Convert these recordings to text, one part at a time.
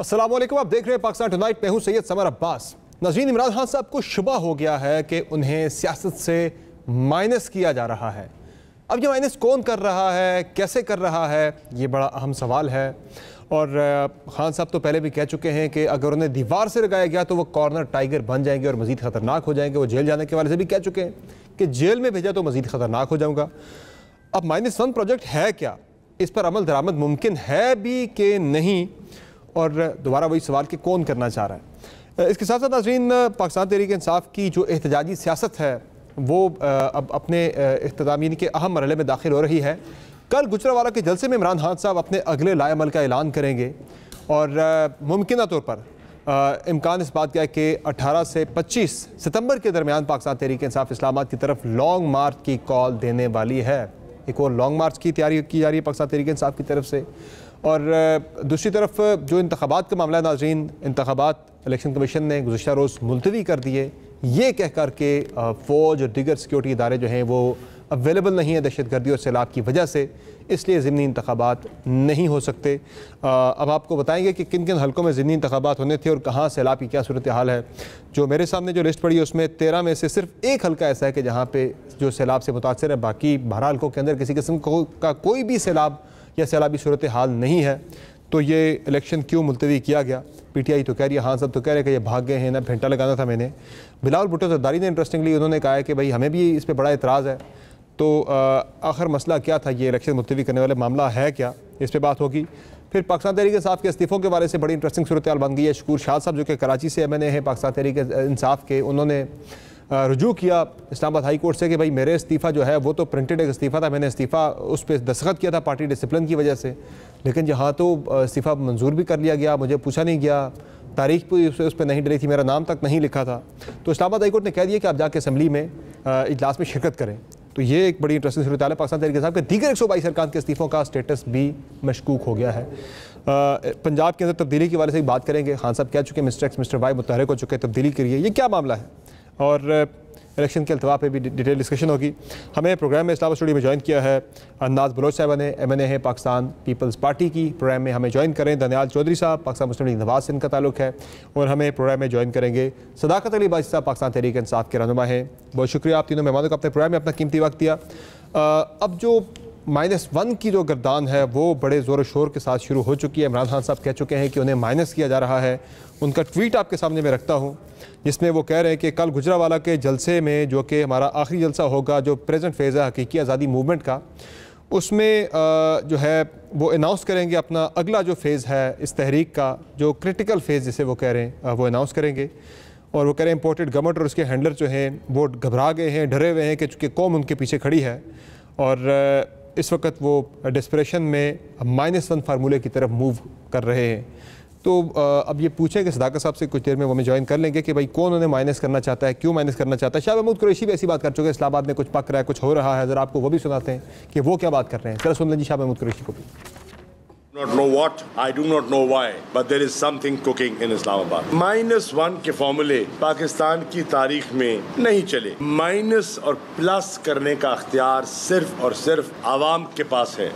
अस्सलाम वालेकुम, आप देख रहे हैं पाकिस्तान टुनाइट। मैं हूं सैयद समर अब्बास। नाज़रीन, इमरान खान साहब को शुबा हो गया है कि उन्हें सियासत से माइनस किया जा रहा है। अब ये माइनस कौन कर रहा है, कैसे कर रहा है, ये बड़ा अहम सवाल है। और खान साहब तो पहले भी कह चुके हैं कि अगर उन्हें दीवार से लगाया गया तो वो कॉर्नर टाइगर बन जाएंगे और मज़ीद ख़तरनाक हो जाएंगे। वो जेल जाने के वाले से भी कह चुके हैं कि जेल में भेजा तो मज़ीद ख़तरनाक हो जाऊँगा। अब -1 प्रोजेक्ट है क्या, इस पर अमल दरामद मुमकिन है भी कि नहीं, और दोबारा वही सवाल कि कौन करना चाह रहा है। इसके साथ साथ नाज़रीन, पाकिस्तान तहरीक इंसाफ की जो एहतजाजी सियासत है वो अब अपने इख्तिताम यानी कि अहम मरहले में दाखिल हो रही है। कल गुजरावाला के जलसे में इमरान खान साहब अपने अगले लाएअमल का ऐलान करेंगे और मुमकिन तौर पर इम्कान इस बात का है कि 18 से 25 सितंबर के दरमियान पाकिस्तान तहरीक इंसाफ इस्लामाबाद की तरफ लॉन्ग मार्च की कॉल देने वाली है। एक और लॉन्ग मार्च की तैयारी की जा रही है पाकिस्तान तहरीक इंसाफ की तरफ से। और दूसरी तरफ जो इंतखाबात का मामला है नाज़रीन, इंतखाबात इलेक्शन कमीशन ने गुज़श्ता रोज़ मुलतवी कर दिए, ये कह कर के फ़ौज और दीगर सिक्योरिटी इदारे जो हैं वो अवेलेबल नहीं है दहशत गर्दी और सैलाब की वजह से, इसलिए ज़िमनी इंतखाबात नहीं हो सकते। अब आपको बताएंगे कि किन किन हलकों में ज़िमनी इंतखाबात होने थे और कहाँ सैलाब की क्या सूरत हाल है। जो मेरे सामने जो लिस्ट पड़ी है उसमें 13 में से सिर्फ एक हल्का ऐसा है कि जहाँ पे जो सैलाब से मुतासर है, बाकी 12 हल्कों के अंदर किसी किस्म का कोई भी सैलाब या सैलाबी सूरत हाल नहीं है। तो ये इलेक्शन क्यों मुलतवी किया गया? PTI तो कह रही है, हाँ सब तो कह रहे हैं कि ये भाग गए हैं ना, घंटा लगाना था मैंने। बिलावल भुट्टो ज़रदारी ने इंटरेस्टिंगली उन्होंने कहा है कि भाई हमें भी इस पर बड़ा एतराज़ है। तो आखिर मसला क्या था, ये इलेक्शन मुलतवी करने वाले मामला है क्या, इस पर बात होगी। फिर पाकिस्तान तहरीक इंसाफ के इस्तीफ़ों के बारे से बड़ी इंटरेस्टिंग सूरत हाल बन गई है। शकूर शाह साहब जो कि कराची से MNA हैं पाकिस्तान तहरीक इंसाफ के, उन्होंने रुजू किया इस्लामाबाद हाई कोर्ट से कि भाई मेरे इस्तीफ़ा जो है वो तो प्रिंटेड एक इस्तीफ़ा था, मैंने इस्तीफ़ा उस पर दस्तखत किया था पार्टी डिसिप्लिन की वजह से, लेकिन यहाँ तो इस्तीफ़ा मंजूर भी कर लिया गया, मुझे पूछा नहीं गया, तारीख भी उस पर नहीं डली थी, मेरा नाम तक नहीं लिखा था। तो इस्लामाबाद हाई कोर्ट ने कह दिया कि आप जाके असम्बली में इजलास में शिरकत करें। तो ये एक बड़ी इंटरेस्टिंग सूरत हाल है। पाकिस्तान तहरीक इंसाफ के दीगर 122 अरकान के इस्तीफ़ों का स्टेटस भी मशकूक हो गया है। पंजाब के अंदर तब्दीली के वाले से बात करेंगे। खान साहब कह चुके हैं मिस्टर X मिस्टर Y मुतहरिक हो चुके हैं तब्दीली के लिए, ये क्या मामला है, और इलेक्शन के अल्तवा पे भी डिटेल डिस्कशन होगी। हमें प्रोग्राम में इस्लामाबाद स्टूडियो में ज्वाइन किया है नाज बलोच साहब ने, MNA है पाकिस्तान पीपल्स पार्टी की। प्रोग्राम में हमें ज्वाइन करें दनियाल चौधरी साहब, पाकिस्तान मुस्लिम लीग नवाज से इनका ताल्लुक है। और हमें प्रोग्राम में ज्वाइन करेंगे सदाकत अली बाजी साहब, पाकिस्तान तहरीक इंसाफ के रहनुमा हैं। बहुत शुक्रिया आप तीनों मेहमानों का अपने प्रोग्राम में अपना कीमती वक्त दिया। अब जो -1 की जो गर्दान है वो बड़े ज़ोर शोर के साथ शुरू हो चुकी है। इमरान खान साहब कह चुके हैं कि उन्हें माइनस किया जा रहा है। उनका ट्वीट आपके सामने मैं रखता हूँ, जिसमें वो कह रहे हैं कि कल गुजरावाला के जलसे में, जो कि हमारा आखिरी जलसा होगा जो प्रेजेंट फेज़ है हकीकी आज़ादी मूवमेंट का, उसमें जो है वो अनाउंस करेंगे अपना अगला जो फेज़ है इस तहरीक का, जो क्रिटिकल फेज़ जिसे वो कह रहे हैं वो अनाउंस करेंगे। और वो कह रहे हैं इम्पोर्टेड गवर्नमेंट और उसके हैंडलर जो हैं वो घबरा गए हैं, डरे हुए हैं कि चूँकि कौम उनके पीछे खड़ी है और इस वक्त वो डिस्प्रेशन में -1 फार्मूले की तरफ मूव कर रहे हैं। तो अब ये पूछें कि सदाकत साहब से कुछ देर में वो हमें ज्वाइन कर लेंगे कि भाई कौन उन्हें माइनस करना चाहता है, क्यों माइनस करना चाहता है। शाह महमूद कुरैशी भी ऐसी बात कर चुके हैं, इस्लामाबाद में कुछ पक रहा है, कुछ हो रहा है, ज़रा आपको वो भी सुनाते हैं कि वो क्या बात कर रहे हैं। चलो सुन लीजिए शाह महमूद कुरैशी को भी। Not know what, I do not know why, but there is something cooking in Islamabad. -1 के फॉर्मूले पाकिस्तान की तारीख में नहीं चले। माइनस और प्लस करने का अख्तियार सिर्फ और सिर्फ आवाम के पास है।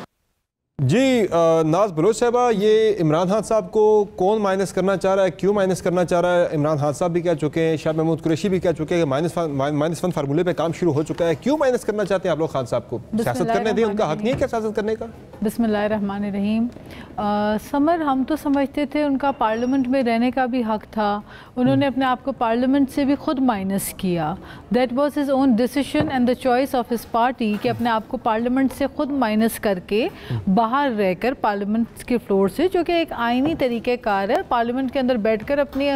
जी नाज बलोच साहबा, ये इमरान खान साहब को कौन माइनस करना चाह रहा है, क्यों माइनस करना चाह रहा है? इमरान खान साहब भी कह चुके हैं, शाह महमूद कुरैशी भी कह चुके हैं कि -1 फार्मूले पे काम शुरू हो चुका है। क्यों माइनस करना चाहते हैं आप लोग खान साहब को? सियासत करने दें, उनका हक नहीं है क्या सियासत करने का? बिस्मिल्लाहिर्रहमानिर्रहीम। समर, हम तो समझते थे उनका पार्लियामेंट में रहने का भी हक था। उन्होंने अपने आप को पार्लियामेंट से भी खुद माइनस किया। That was his own decision and the choice of his party कि अपने आप को पार्लियामेंट से खुद माइनस करके बाहर रहकर पार्लियामेंट के फ्लोर से, जो कि एक आईनी तरीक़ेकार है, पार्लियामेंट के अंदर बैठकर अपने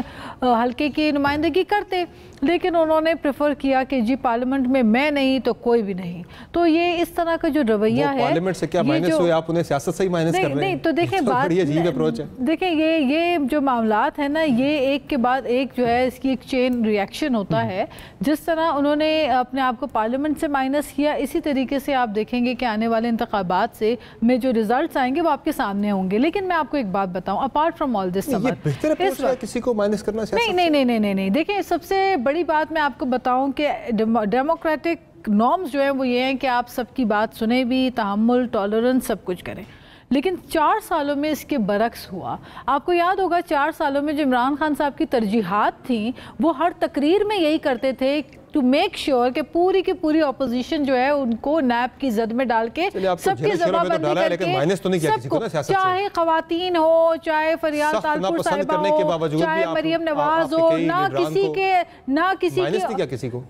हल्के की नुमाइंदगी करते, लेकिन उन्होंने प्रेफर किया कि जी पार्लियामेंट में मैं नहीं तो कोई भी नहीं। तो ये इस तरह का जो रवैया है, पार्लियामेंट से क्या माइनस हुए, आप उन्हें सियासत से ही माइनस कर रहे हैं? नहीं, तो देखें बात, बड़ी अजीब अप्रोच है। देखें ये जो मामलात है ना, ये एक के बाद एक जो है इसकी एक चेन रिएक्शन होता है। जिस तरह उन्होंने अपने आप को पार्लियामेंट से माइनस किया, इसी तरीके से आप देखेंगे कि आने वाले इंतखाबात से में जो रिजल्ट्स आएंगे वो आपके सामने होंगे। लेकिन मैं आपको एक बात बताऊं, अपार्ट फ्रॉम ऑल दिस, किसी को माइनस करना नहीं, देखिए सबसे बड़ी बात मैं आपको बताऊं कि डेमोक्रेटिक नॉर्म्स जो हैं वो ये हैं कि आप सबकी बात सुने भी, तहम्मुल, टॉलरेंस सब कुछ करें। लेकिन 4 सालों में इसके बरक्स हुआ। आपको याद होगा 4 सालों में जो इमरान खान साहब की तरजीहात थी वो हर तकरीर में यही करते थे टू मेक श्योर कि पूरी की पूरी अपोजिशन जो है उनको नैब की जद में डाल के सबकी जवाबबंदी करके सबको, चाहे खवातीन हो, चाहे फरियाद तालपुर साहिबा हो, चाहे मरियम नवाज हो, ना किसी के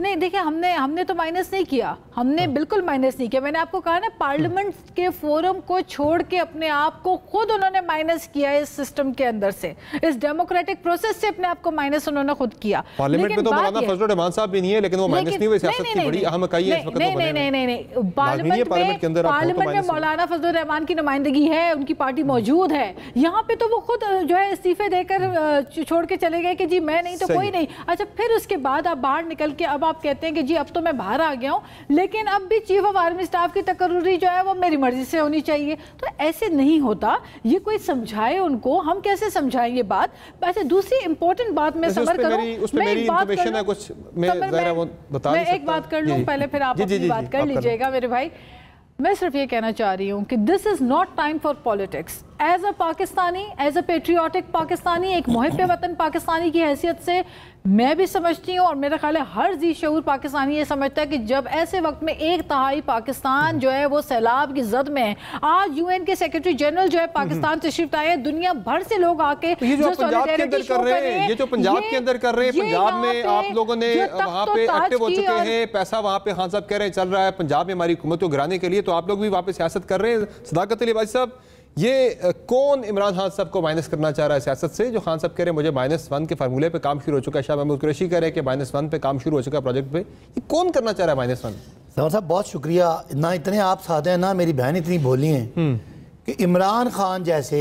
नहीं। देखिए हमने तो माइनस नहीं किया, हमने बिल्कुल माइनस नहीं किया। मैंने आपको कहा ना पार्लियामेंट के फोरम को छोड़ के अपने आप को खुद उन्होंने माइनस किया इस सिस्टम के अंदर से, इस डेमोक्रेटिक प्रोसेस से अपने आप को माइनस उन्होंने खुद किया। पार्लियामेंट में तो मौलाना फजलुर रहमान साहब भी नहीं है, लेकिन वो माइनस नहीं हुए। सियासत की बड़ी अहम इकाई है इस वक्त। नहीं, पार्लियामेंट में मौलाना फजलुर रहमान की नुमाइंदगी है, उनकी पार्टी मौजूद है। यहाँ पे तो वो खुद जो है इस्तीफे देकर छोड़ के चले गए कि जी मैं नहीं तो कोई नहीं। अच्छा, फिर उसके बाद आप बाहर निकल के अब आप कहते हैं कि जी अब तो मैं बाहर आ गया हूँ, लेकिन अब भी चीफ ऑफ आर्मी स्टाफ की तकर्रुरी जो है वो मेरी मर्जी से होनी चाहिए। तो ऐसे नहीं होता, ये कोई समझाए उनको, हम कैसे समझाएंगे बात। अच्छा, दूसरी इंपॉर्टेंट बात मैं समझ करूँ, मैं एक बात कर लूँ पहले, फिर आप अपनी बात कर लीजिएगा मेरे भाई। मैं सिर्फ ये कहना चाह रही हूँ कि this is not time for politics. As a Pakistani, as a patriotic Pakistani, एक मुहिब वतन पाकिस्तानी की हैसियत से मैं भी समझती हूँ और मेरा ख्याल है हर जी शऊर पाकिस्तानी ये समझता है कि जब ऐसे वक्त में 1/3 पाकिस्तान जो है वो सैलाब की जद में है। आज यूएन के सेक्रेटरी जनरल जो है पाकिस्तान तशरीफ लाए हैं, दुनिया भर से लोग आके ये जो पंजाब के अंदर कर रहे हैं, ये जो पंजाब के अंदर कर रहे हैं, पंजाब में आप लोगों ने वहाँ पे एक्टिव हो चुके हैं, पैसा वहाँ पे खान साहब कह रहे हैं चल रहा है पंजाब में हमारी हुकूमत को गिराने के लिए, तो आप लोग भी वहाँ पे सियासत कर रहे हैं। सदाकत अली भाई साहब, ये कौन इमरान खान साहब को माइनस करना चाह रहा है सियासत से, जो खान साहब कह रहे हैं मुझे -1 के फार्मूले पे काम शुरू हो चुका है, शाह महमूद कुरैशी कह रहे हैं कि -1 पे काम शुरू हो चुका है प्रोजेक्ट पे, ये कौन करना चाह रहा है -1? समर साहब बहुत शुक्रिया, ना इतने आप साथ हैं ना मेरी बहन इतनी बोली हैं कि इमरान खान जैसे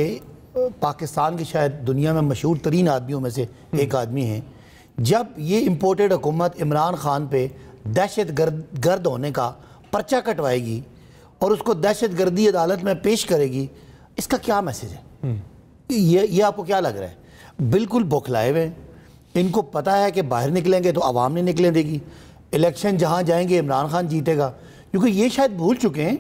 पाकिस्तान की शायद दुनिया में मशहूर तरीन आदमियों में से एक आदमी हैं। जब ये इम्पोर्टेड हुकूमत इमरान खान पे दहशत गर्द होने का पर्चा कटवाएगी और उसको दहशत गर्दी अदालत में पेश करेगी, इसका क्या मैसेज है? ये आपको क्या लग रहा है? बिल्कुल बौखलाए हुए, इनको पता है कि बाहर निकलेंगे तो आवाम नहीं निकले देगी, इलेक्शन जहाँ जाएंगे इमरान खान जीतेगा, क्योंकि ये शायद भूल चुके हैं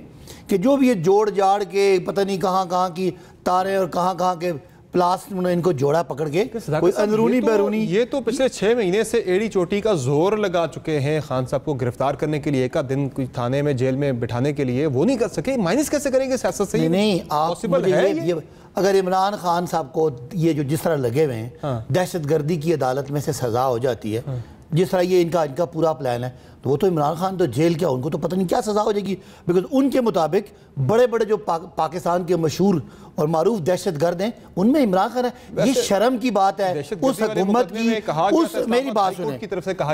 कि जो भी ये जोड़ जाड़ के पता नहीं कहाँ की तारे और कहाँ के प्लास्ट उन्होंने इनको जोड़ा पकड़ के कोई अंदरूनी बैरूनी, ये तो पिछले 6 महीने से एड़ी चोटी का जोर लगा चुके हैं खान साहब को गिरफ्तार करने के लिए, एक दिन कोई थाने में जेल में बिठाने के लिए, वो नहीं कर सके। माइनस कैसे करेंगे सियासत से? नहीं पॉसिबल है ये? अगर इमरान खान साहब को ये जो जिस तरह लगे हुए हैं दहशतगर्दी की अदालत में से सजा हो जाती है, जिस तरह ये इनका पूरा प्लान है, तो वो तो इमरान खान तो जेल क्या, उनको तो पता नहीं क्या सजा हो जाएगी, बिकॉज उनके मुताबिक बड़े बड़े जो पाकिस्तान के मशहूर और मारूफ दहशतगर्द हैं उनमें इमरान खान है। ये शर्म की बात है उस हुकूमत की, उस मेरी बात सुने,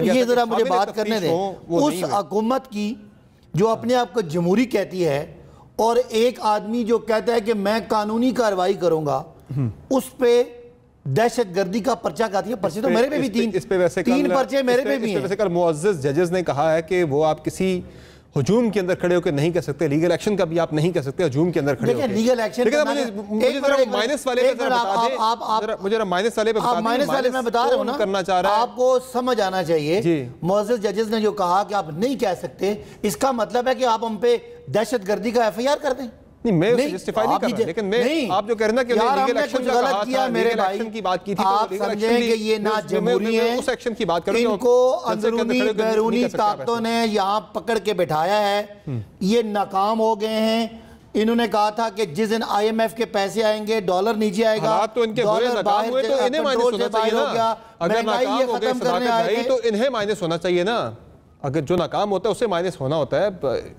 ये जरा मुझे बात करने दें, उस हुकूमत की जो अपने आप को जमहूरी कहती है और एक आदमी जो कहता है कि मैं कानूनी कार्रवाई करूंगा, उस पे दहशतगर्दी का पर्चा काती है। पर्चे तो मेरे पे भी तीन पर्चे मेरे पे भी हैं। वैसे कल मुअज़्ज़ज़ जजेस ने कहा है कि वो आप किसी हुजूम के अंदर खड़े होकर नहीं कर सकते, लीगल एक्शन का भी आप नहीं कर सकते हुजूम के अंदर खड़े होकर। लीगल एक्शन मुझे जरा माइनस वाले पे बता दें, मुझे जरा माइनस वाले पे बता दें। माइनस वाले मैं बता रहा हूं ना, करना चाह रहा है, आपको समझ आना चाहिए। मुअज़्ज़ज़ जजेस ने जो कहा कि आप नहीं कह सकते, इसका मतलब है कि आप हम पे दहशतगर्दी का FIR कर दें। नहीं, मैं जस्टिफाई नहीं कर रहा, लेकिन मैं आप जो कह रहे हैं कि लीगल एक्शन का गलत किया, मेरे भाई की बात की थी, आप समझें कि ये ना जमहूरी है, उस एक्शन की बात कर रहा हूं। इनको अंदरूनी बैरूनी ताकतों ने यहाँ पकड़ के बैठाया है, ये नाकाम हो गए हैं। इन्होंने कहा था कि जिस दिन IMF के पैसे आएंगे डॉलर नीचे आएगा, तो इनके डॉलर बाहर तो इन्हें माइनस होना चाहिए ना। अगर नाकाम हो गए खत्म करने तो इन्हें माइनस होना चाहिए ना। अगर जो नाकाम होता है उससे माइनस होना होता है।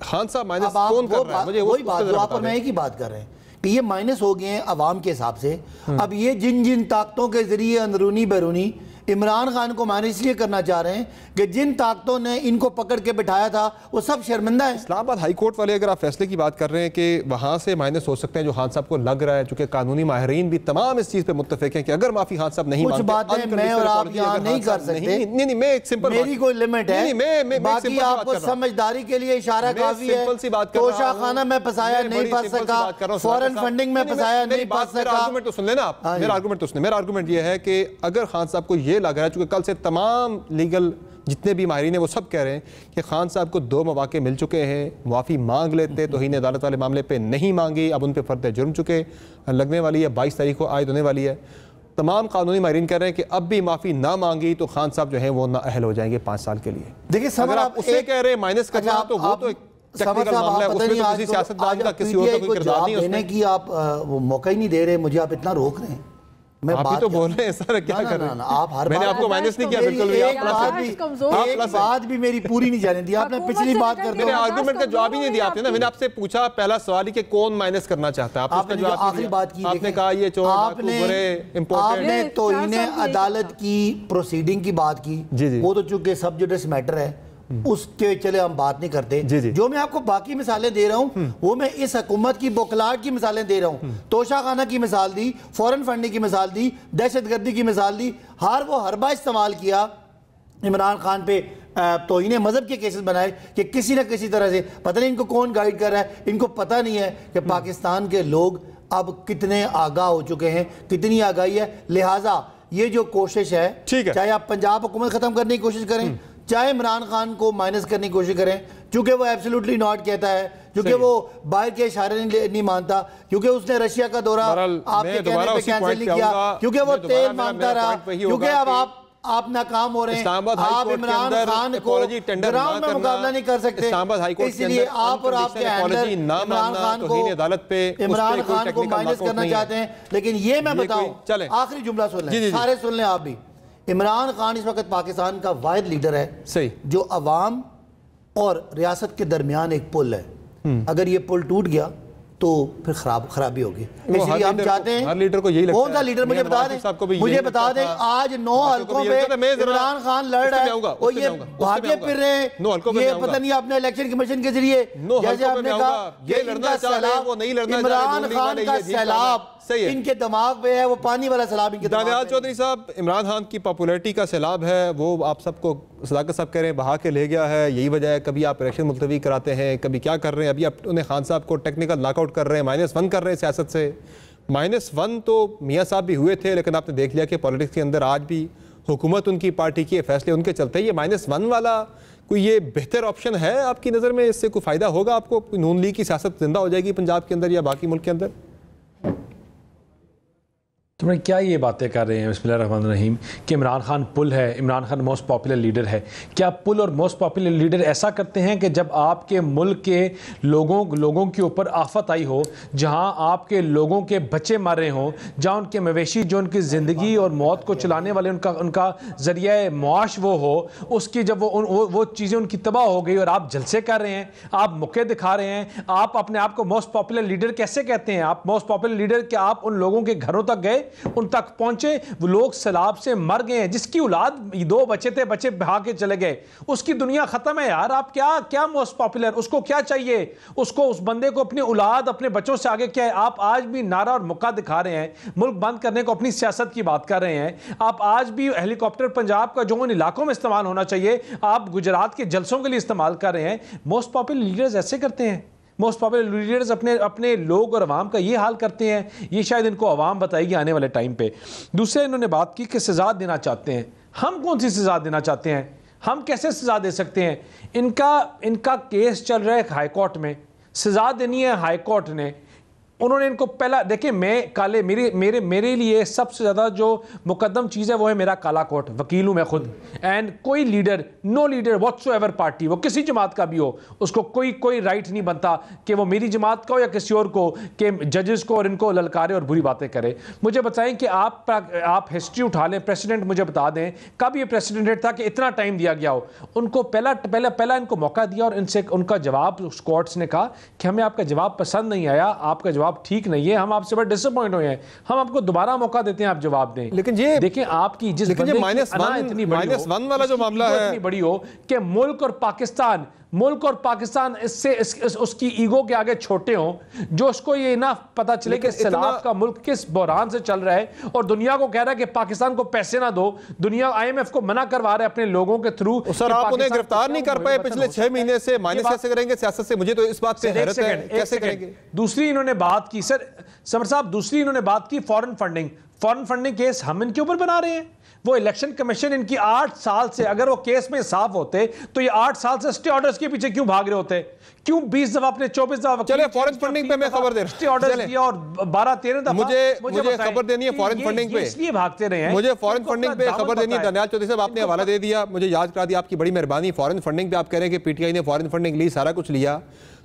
खान साहब माइनस कौन कर रहा है? मुझे वही बात जो आप और मैं एक ही बात कर रहे हैं कि ये माइनस हो गए हैं अवाम के हिसाब से। अब ये जिन ताकतों के जरिए अंदरूनी बैरूनी इमरान खान को माइनस इसलिए करना चाह रहे हैं कि जिन ताकतों ने इनको पकड़ के बिठाया था वो सब शर्मिंदा है। इस्लामाबाद हाई कोर्ट वाले अगर आप फैसले की बात कर रहे हैं कि वहाँ से माइनस हो सकते हैं, जो खान साहब को लग रहा है, चूंकि कानूनी माहिरीन भी तमाम इस चीज़ पे मुत्तफिक हैं कि अगर माफी खान साहब नहीं, कुछ बातें मैं और आप यहाँ नहीं कर सकते। नहीं, मैं एक सिंपल, मेरी कोई लिमिट है, बाकी आपको समझदारी के लिए इशारा काफी है। सिंपल सी बात, तोशा खाना में फंसाया नहीं फंस सका, फॉरेन फंडिंग में फंसाया नहीं फंस सका। आर्गूमेंट तो सुन लेना आप, मेरा आर्गूमेंट तो सुने। मेरा आर्गूमेंट ये है कि अगर खान साहब को ये ये लग रहा है, चूँकि कल से तमाम लीगल जितने भी माहिरीन हैं वो सब कह रहे हैं कि खान साहब को 2 मौके मिल चुके हैं, मुआफ़ी मांग लेते, तौहीन अदालत वाले मामले पे नहीं मांगी, अब उन पे फ़र्द जुर्म चुके लगने वाली है, 22 तारीख को आयद होने वाली है। तमाम कानूनी माहिरीन कह रहे हैं कि अब भी माफ़ी ना मांगी तो खान साहब जो है वो नाअहल हो जाएंगे 5 साल के लिए। देखिए अगर आप उससे कह रहे हैं माइनस करना, तो वो तो एक टेक्निकल मामला है, उसमें तो किसी सियासतदान का किसी और का कोई किरदार नहीं है उसमें। कि आप वो मौका ही नहीं दे रहे, मुझे आप इतना रोक रहे हैं। आप ही तो बोल रहे हैं सर, क्या कर रहे हैं? आप हर मैंने आपको माइनस नहीं किया, बिल्कुल भी। एक बात भी मेरी पूरी नहीं जाने दी आपने, पिछली बात कर दो। आर्गुमेंट का जवाब ही नहीं दिया आपने ना। मैंने आपसे पूछा पहला सवाल ही कि कौन माइनस करना चाहता है, आपने जवाब आखिरी बात की, आपने कहा ये चोर डाकू बुरे इंपॉर्टेंट। आपने तौहीन अदालत की प्रोसीडिंग की बात की, वो तो चूंकि सब जुडिस मैटर है उसके चले हम बात नहीं करते। जो मैं आपको बाकी मिसालें दे रहा हूं वो मैं इस हुकूमत की बौखलाहट की मिसालें दे रहा हूं। तोशाखाना की मिसाल दी, फॉरेन फंडिंग की मिसाल दी, दहशतगर्दी की मिसाल दी, वो हरबा इस्तेमाल किया इमरान खान पे, तौहीन मजहब के केसेस बनाए कि किसी न किसी तरह से पता नहीं इनको कौन गाइड कर रहा है। इनको पता नहीं है कि पाकिस्तान के लोग अब कितने आगाह हो चुके हैं, कितनी आगाही है। लिहाजा ये जो कोशिश है, चाहे आप पंजाब हुकूमत खत्म करने की कोशिश करें, चाहे इमरान खान को माइनस करने की कोशिश करें, क्योंकि वो एब्सोल्युटली नॉट कहता है, क्योंकि वो बाहर के इशारे नहीं मानता, क्योंकि उसने रशिया का दौरा आपके कहने पे कैंसिल नहीं किया, क्योंकि वो तेल मांगता रहा, क्योंकि अब आप नाकाम हो रहे हैं। आप इमरान खान को ग्राउंड में मुकाबला नहीं कर सकते, इसलिए आप और आपके हैंडलर इमरान खान को माइनस करना चाहते हैं। लेकिन ये मैं बताऊं, आखिरी जुमला सुन लें, सारे सुन लें आप भी। इमरान खान इस वक्त पाकिस्तान का वाहिद लीडर है सही जो अवाम और रियासत के दरमियान एक पुल है। अगर ये पुल टूट गया तो फिर खराबी होगी। इसलिए हम चाहते हैं, हर लीडर को यही लगता है। कौन सा लीडर मुझे बता दें, मुझे बता दें। आज 9 हल्कों पे इमरान खान लड़ रहा है और ये भागे फिर रहे हैं, ये पता नहीं आपने इलेक्शन कमीशन के जरिए जैसे आपने कहा ये इनका सैलाब, इमरान खान का सैलाब इनके दिमाग पे है, वो पानी वाला सैलाब इनके दिमाग पे है। चौधरी साहब, इमरान खान की पॉपुलैरिटी का सैलाब है, वो आप सबको सदाकत साहब कह रहे हैं बहा के ले गया है। यही वजह है कभी आप इलेक्शन मुलतवी कराते हैं, कभी क्या कर रहे हैं। अभी आप उन्हें खान साहब को टेक्निकल नॉकआउट कर रहे हैं, -1 कर रहे हैं सियासत से। -1 तो मियाँ साहब भी हुए थे, लेकिन आपने देख लिया कि पॉलिटिक्स के अंदर आज भी हुकूमत उनकी पार्टी की, फैसले उनके चलते हैं। ये -1 वाला कोई ये बेहतर ऑप्शन है आपकी नज़र में? इससे कोई फ़ायदा होगा आपको? नून लीग की सियासत जिंदा हो जाएगी पंजाब के अंदर या बाकी मुल्क के अंदर? तुम्हें क्या ये बातें कर रहे हैं बिस्मिल्लाहिर्रहमानिर्रहीम कि इमरान खान पुल है, Imran Khan most popular leader है। क्या पुल और मोस्ट पॉपुलर लीडर ऐसा करते हैं कि जब आपके मुल्क के लोगों के ऊपर आफत आई हो, जहां आपके लोगों के बच्चे मर रहे हों, जहां उनके मवेशी जो उनकी ज़िंदगी और मौत को चलाने वाले उनका ज़रिया मुआश वो हो, उसकी जब वो चीज़ें उनकी तबाह हो गई और आप जलसे कर रहे हैं, आप मौके दिखा रहे हैं, आप अपने आप को मोस्ट पॉपुलर लीडर कैसे कहते हैं? आप मोस्ट पॉपुलर लीडर कि आप उन लोगों के घरों तक गए, उन तक पहुंचे, वो लोग सैलाब से मर गए हैं, जिसकी औलाद 2 बच्चे थे, बच्चे बहा के चले गए, उसकी दुनिया खत्म है यार। आप क्या मोस्ट पॉपुलर, उसको क्या चाहिए? उसको, उस बंदे को अपनी औलाद, अपने बच्चों से आगे क्या है? आप आज भी नारा और मुक्का दिखा रहे हैं, मुल्क बंद करने को अपनी सियासत की बात कर रहे हैं। आप आज भी हेलीकॉप्टर पंजाब का जो उन इलाकों में इस्तेमाल होना चाहिए, आप गुजरात के जलसों के लिए इस्तेमाल कर रहे हैं। मोस्ट पॉपुलर लीडर्स ऐसे करते हैं। मोस्ट पॉपुलर लीडर्स अपने लोग और अवाम का ये हाल करते हैं। ये शायद इनको अवाम बताएगी आने वाले टाइम पे। दूसरे इन्होंने बात की कि सज़ा देना चाहते हैं। हम कौन सी सज़ा देना चाहते हैं? हम कैसे सज़ा दे सकते हैं? इनका केस चल रहा है हाई कोर्ट में, सज़ा देनी है हाई कोर्ट ने। उन्होंने इनको पहला, देखिए मैं काले, मेरे लिए सबसे ज़्यादा जो मुकद्दम चीज़ है वो है मेरा काला कोट। वकील हूँ मैं खुद, एंड कोई leader, no leader whatsoever party, वो किसी जमात का भी हो, उसको कोई राइट नहीं बनता कि वो मेरी जमात का हो या किसी और को, कि जजेस को और इनको ललकारे और बुरी बातें करे। मुझे बताएं कि आप हिस्ट्री उठा लें, प्रेसिडेंट मुझे बता दें कब ये प्रेसिडेंट था कि इतना टाइम दिया गया हो। उनको पहला इनको मौका दिया और इनसे उनका जवाब कोर्ट्स ने कहा कि हमें आपका जवाब पसंद नहीं आया, आपका जवाब ठीक नहीं है, हम आपसे बड़े डिसअपॉइंट हुए हैं, हम आपको दोबारा मौका देते हैं, आप जवाब दें। लेकिन ये देखें आपकी जिस बंदे की -1 वाला जो मामला है इतनी बड़ी हो कि मुल्क और पाकिस्तान इससे उसकी ईगो के आगे छोटे हों, जो उसको ये ना पता चले कि सैलाब का मुल्क किस बहरान से चल रहा है और दुनिया को कह रहा है कि पाकिस्तान को पैसे ना दो। दुनिया IMF को मना करवा रहा है अपने लोगों के थ्रू। सर आप उन्हें गिरफ्तार नहीं कर पाए पिछले 6 महीने से, माइनस कैसे करेंगे सियासत से? मुझे तो इस बात से हैरत है, कैसे करेंगे? दूसरी इन्होंने बात की समर साहब, दूसरी इन्होंने बात की फॉरेन फॉरेन फंडिंग केस हम इनके ऊपर बना रहे हैं। वो इलेक्शन कमीशन इनकी 8 साल से, अगर वो केस में साफ होते तो ये 8 साल से स्टे ऑर्डर्स के पीछे क्यों भाग रहे होते? क्यों 20 दफा अपने 24 दफा चले फॉरेन फंडिंग पे मैं खबर दे स्टे ऑर्डर दिया और 12-13 दफा मुझे खबर देनी है फॉरेन फंडिंग पे, इसलिए भागते रहे हैं। मुझे फॉरेन फंडिंग पे खबर देनी है। दनियाल चौधरी साहब, आपने हवाला दे दिया, मुझे याद करा दिया, आपकी बड़ी मेहरबानी। फॉरेन फंडिंग पे आप कह रहे हैं कि पीटीआई ने फॉरेन फंडिंग ली, सारा कुछ लिया,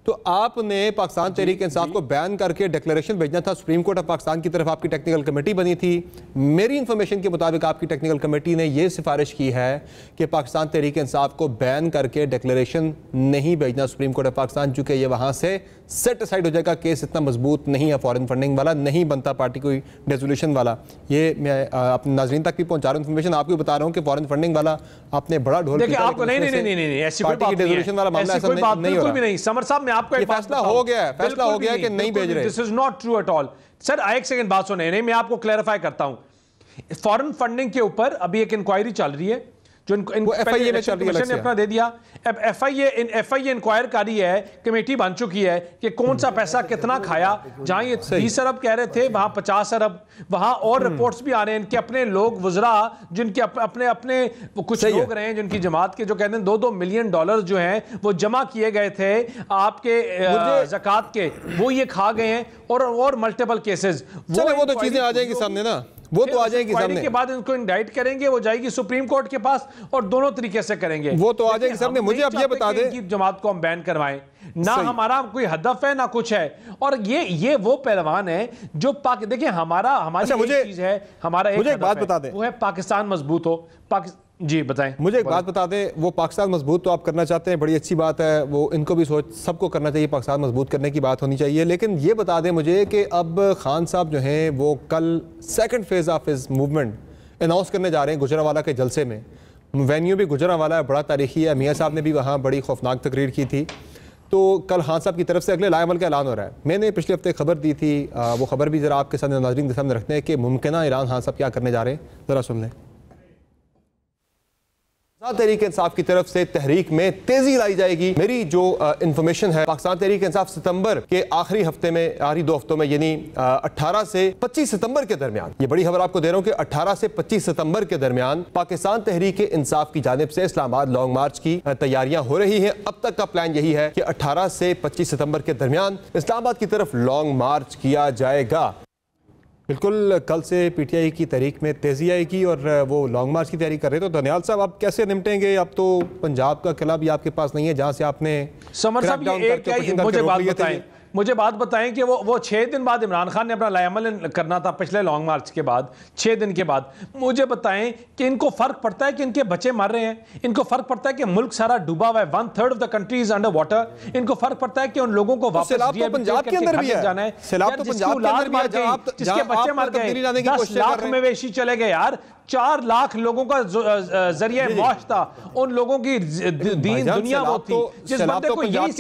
तो आपने पाकिस्तान तहरीक इंसाफ को बैन करके डिक्लेरेशन भेजना था सुप्रीम कोर्ट ऑफ पाकिस्तान की तरफ। आपकी टेक्निकल कमेटी बनी थी। मेरी इंफॉर्मेशन के मुताबिक आपकी टेक्निकल कमेटी ने यह सिफारिश की है कि पाकिस्तान तहरीक इंसाफ को बैन करके डिक्लेरेशन नहीं भेजना सुप्रीम कोर्ट ऑफ पाकिस्तान, चूंकि ये वहां से सेट असाइड हो जाएगा। केस इतना मजबूत नहीं है फॉरेन फंडिंग वाला, नहीं बनता पार्टी कोई रेजोल्यूशन वाला। ये मैं अपने नाज़रीन तक भी पहुंचा रहा हूं इन्फॉर्मेशन, आपको बता रहा हूं कि फॉरेन फंडिंग वाला आपने बड़ा ढोल देखिए आपको नहीं ऐसी कोई बात नहीं है। समर साहब, मैं आपको फैसला हो गया है, फैसला हो गया है कि नहीं भेज रहे। This is not true at all sir. एक सेकंड बात सुने, नहीं मैं आपको क्लैरिफाई करता हूं। फॉरेन फंडिंग के ऊपर अभी एक इंक्वायरी चल रही है जो एफआईए में चल रही है, अपना दे दिया। अब एफआईए इंक्वायर कर रही है, कमेटी बन चुकी है कि कौन सा पैसा कितना खाया। जहां ये 20 अरब कह रहे थे वहां 50 अरब, वहां और रिपोर्ट्स भी आ रहे हैं इनके अपने लोग वज़रा जिनके अपने कुछ लोग रहे हैं जिनकी जमात के, जो कहते हैं 2-2 मिलियन डॉलर जो हैं वो जमा किए गए थे आपके ज़कात के, वो ये खा गए हैं और मल्टीपल केसेस। वो तो चीजें आ जाएंगी सामने ना, वो तो आ जाएगी सामने। के बाद इनको इंडाइट करेंगे, वो जाएगी सुप्रीम कोर्ट के पास और दोनों तरीके से करेंगे, वो तो आ जाएगी सामने। मुझे अब ये बता दे कि जमात को हम बैन करवाएं ना, हमारा कोई हदफ है ना कुछ है। और ये वो पहलवान है जो देखिए हमारी चीज है, हमारा मुझे एक बात बता दे, वो है पाकिस्तान मजबूत हो। जी बताएं। मुझे एक बात बता दें, वो पाकिस्तान मजबूत तो आप करना चाहते हैं, बड़ी अच्छी बात है, वो इनको भी सबको करना चाहिए, पाकिस्तान मजबूत करने की बात होनी चाहिए। लेकिन ये बता दें मुझे कि अब खान साहब जो हैं वो कल second phase of his movement announce करने जा रहे हैं गुजरांवाला के जलसे में। वेन्यू भी गुजरांवाला है, बड़ा तारीखी है। मियाँ साहब ने भी वहाँ बड़ी खौफनाक तकरीर की थी। तो कल खान साहब की तरफ से अगले लाएमल का ऐलान हो रहा है। मैंने पिछले हफ्ते खबर दी थी, वो खबर भी ज़रा आपके सामने नाज़रीन के सामने रखते हैं कि मुमकिन ईरान खान साहब क्या करने जा रहे हैं, ज़रा सुन लें। तहरीक इंसाफ की तरफ से तहरीक में तेजी लाई जाएगी। मेरी जो इंफॉर्मेशन है, पाकिस्तान तहरीक इंसाफ सितंबर के आखिरी हफ्ते में, आखिरी 2 हफ्तों में, यानी 18 से 25 सितंबर के दरमियान, ये बड़ी खबर आपको दे रहा हूं कि 18 से 25 सितंबर के दरमियान पाकिस्तान तहरीक इंसाफ की जानिब से इस्लामाबाद लॉन्ग मार्च की तैयारियां हो रही हैं। अब तक का प्लान यही है कि 18 से 25 सितंबर के दरमियान इस्लामाबाद की तरफ लॉन्ग मार्च किया जाएगा। बिल्कुल कल से पीटीआई की तहरीक में तेजी आएगी और वो लॉन्ग मार्च की तैयारी कर रहे हैं। तो दनियाल साहब, आप कैसे निपटेंगे? अब तो पंजाब का किला भी आपके पास नहीं है जहां से आपने समर साहब मुझे बात बताएं कि वो 6 दिन बाद इमरान खान ने अपना लाएमल करना था, पिछले लॉन्ग मार्च के बाद 6 दिन के बाद। मुझे बताएं कि इनको फर्क पड़ता है कि इनके बच्चे मर रहे हैं? इनको फर्क पड़ता है कि मुल्क सारा डूबा हुआ है, 1/3 of the country is under water? इनको फर्क पड़ता है कि उन लोगों को वापस पंजाब के अंदर भी जाना है, जिसके बच्चे मर गए, 10 लाख मवेशी चले गए यार, 4 लाख लोगों का जरिया मौत था, उन लोगों की दीन दुनिया वो थी। जिस बंदे को ये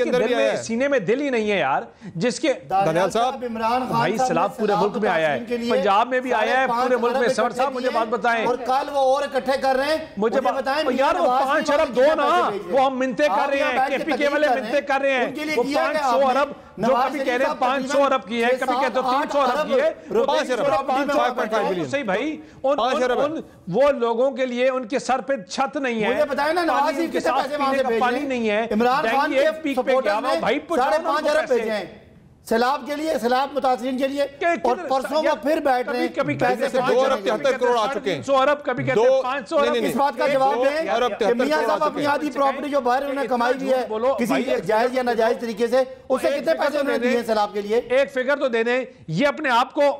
सीने में दिल ही नहीं है यार, जिसके दनियाल साहब इमरान खान भाई सैलाब पूरे मुल्क में आया है, पंजाब में भी आया है, पूरे मुल्क में। समर साहब मुझे बात बताएं, और कल वो और इकट्ठे कर रहे हैं, मुझे बताएं यार, वो 5 अरब दो ना, वो हम मिन्नतें कर रहे हैं, केपीके वाले मिन्नतें कर रहे हैं, वो 500 अरब जो कभी कह रहे हैं 500 अरब की है, कभी कहते हो 300 अरब की है, 5 अरब सही भाई। वो लोगों के लिए उनके सर पे छत नहीं है, मुझे बताएं ना, नवाज शरीफ के साथ पीने का पानी नहीं है, इमरान खान के सपोर्टर ने 5.5 अरब भेजे हैं सैलाब के लिए, सैलाब मुतासिरीन के लिए, और परसों वो फिर बैठ रहे हैं। कभी कहते हैं 2 अरब 73 करोड़ आ चुके हैं, 100 अरब, कभी कहते हैं 500 अरब। इस बात का जवाब दें, मियां साहब अपनी आधी प्रॉपर्टी जो बाहर उन्होंने कमाई दी है किसी जायज या नाजायज तरीके से, उससे कितने पैसे उन्होंने दिए सैलाब के लिए? एक फिगर तो दे दें। ये अपने आप को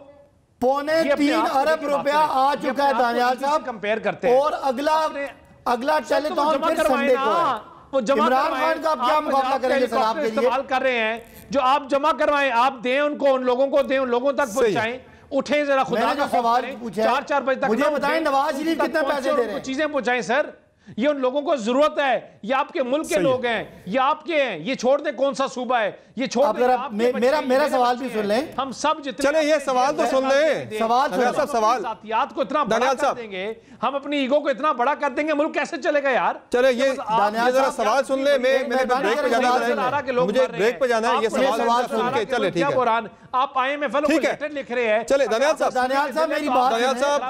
3.25 अरब रुपया आ चुका है दनियाल साहब, कंपेयर करते हैं। और अगला टेलीथॉन फिर संडे को है। वो जमा इमरान खान का आप क्या मुकाबला करेंगे सैलाब के लिए? इस्तेमाल कर रहे हैं, जो आप जमा करवाएं, आप दें उनको, उन लोगों को दें, उन लोगों तक पहुंचाएं। उठे जरा खुदा का सवाल पूछा, 4-4 बजे तक मुझे बताएं नवाज शरीफ कितने पैसे दे रहे हैं? चीजें पहुंचाएं सर। ये उन लोगों को जरूरत है, ये आपके मुल्क के लोग हैं, ये आपके हैं, ये छोड़ दे कौन सा सूबा है, ये छोड़ दे। मेरा सवाल भी सुन लें, हम सब जितने, चले ये सवाल तो सुन ले, सवाल जातियात को इतना बड़ा कर देंगे, हम अपनी ईगो को इतना बड़ा कर देंगे, मुल्क कैसे चलेगा यार? चले ये जरा सवाल सुन ले, मैंने ब्रेक पे जाना है, मुझे ब्रेक पे जाना है, ये सवाल सुन के चले, ठीक है। आप IMF वालों को लेटर लिख रहे हैं, चले दानियाल साहब मेरी बात, दानियाल साहब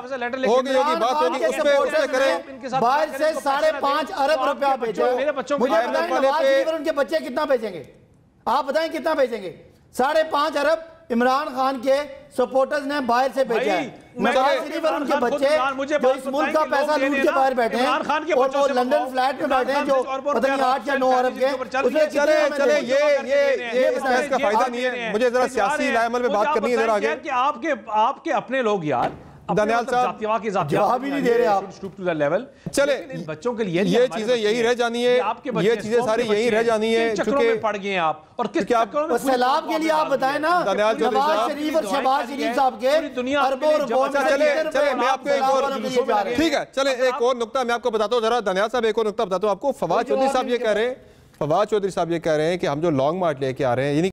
होगी बात होगी, उस पे करें। बाहर से 5.5 अरब रुपया भेजो, मेरे बच्चों को मुझे बताएं नवाज शरीफ और उनके बच्चे कितना भेजेंगे? आप बताएं कितना भेजेंगे? 5.5 अरब इमरान खान के सपोर्टर्स ने बाहर से भेजा है। नवाज शरीफ और उनके बच्चे जो इस मुल्क का पैसा लूट के बाहर बैठे हैं और वो लंदन फ्लैट में बैठे हैं जो पता नहीं 8 या 9 अरब के, उसमें चले ये इसका फायदा नहीं है, मुझे जरा सियासी लाएमल में बात करनी है जरा आगे। आपके अपने लोग यार दानियाल साहब जवाब ही नहीं दे रहे आप। चले इन बच्चों के लिए ये चीजें यही रह जानी है, ये चीजें सारी यही रह जानी है, चक्करों में पड़ गए आप। और किस चक्करों में? सैलाब के लिए आप बताएं ना, नवाज शरीफ और शहबाज शरीफ साहब के अरबों चले मैं आपको एक और, ठीक है चले एक और नुक्ता मैं आपको बताता हूँ जरा दानियाल साहब, एक और नुक्ता बताता हूँ आपको। फवाद चौधरी साहब ये कह रहे हैं कि हम जो लॉन्ग मार्च लेके आ रहे हैं, यानी